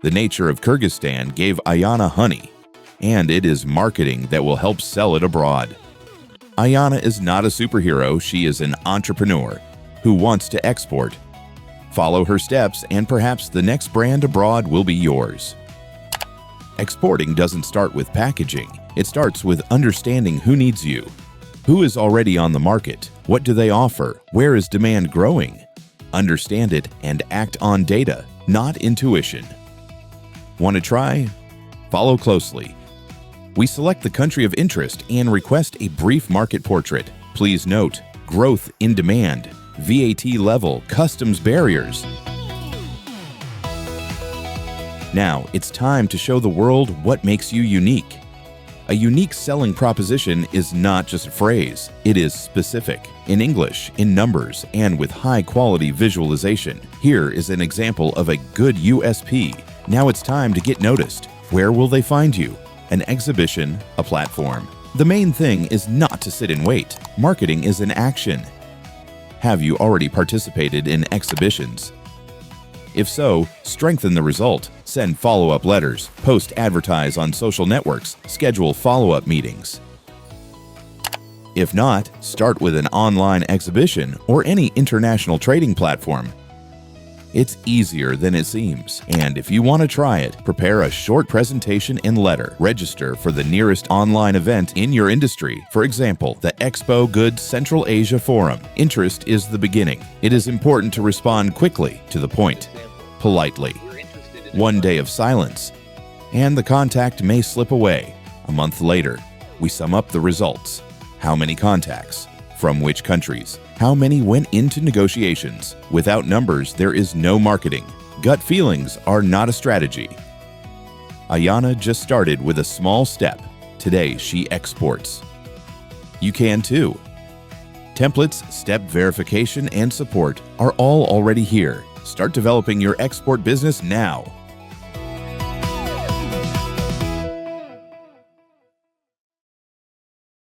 The nature of Kyrgyzstan gave Ayana honey, and it is marketing that will help sell it abroad. Ayana is not a superhero, she is an entrepreneur who wants to export. Follow her steps and perhaps the next brand abroad will be yours. Exporting doesn't start with packaging, it starts with understanding who needs you. Who is already on the market? What do they offer? Where is demand growing? Understand it and act on data, not intuition. Want to try? Follow closely. We select the country of interest and request a brief market portrait. Please note, growth in demand, VAT level, customs barriers. Now, it's time to show the world what makes you unique. A unique selling proposition is not just a phrase, it is specific, in English, in numbers, and with high-quality visualization. Here is an example of a good USP. Now it's time to get noticed. Where will they find you? An exhibition, a platform. The main thing is not to sit and wait. Marketing is an action. Have you already participated in exhibitions? If so, strengthen the result. Send follow-up letters, advertise on social networks, schedule follow-up meetings. If not, start with an online exhibition or any international trading platform. It's easier than it seems, and if you want to try it, prepare a short presentation and letter. Register for the nearest online event in your industry. For example, the Expo Goods Central Asia Forum. Interest is the beginning. It is important to respond quickly, to the point, politely. 1 day of silence, and the contact may slip away. A month later, we sum up the results. How many contacts? From which countries? How many went into negotiations? Without numbers, there is no marketing. Gut feelings are not a strategy. Ayana just started with a small step. Today, she exports. You can too. Templates, step verification, and support are all already here. Start developing your export business now.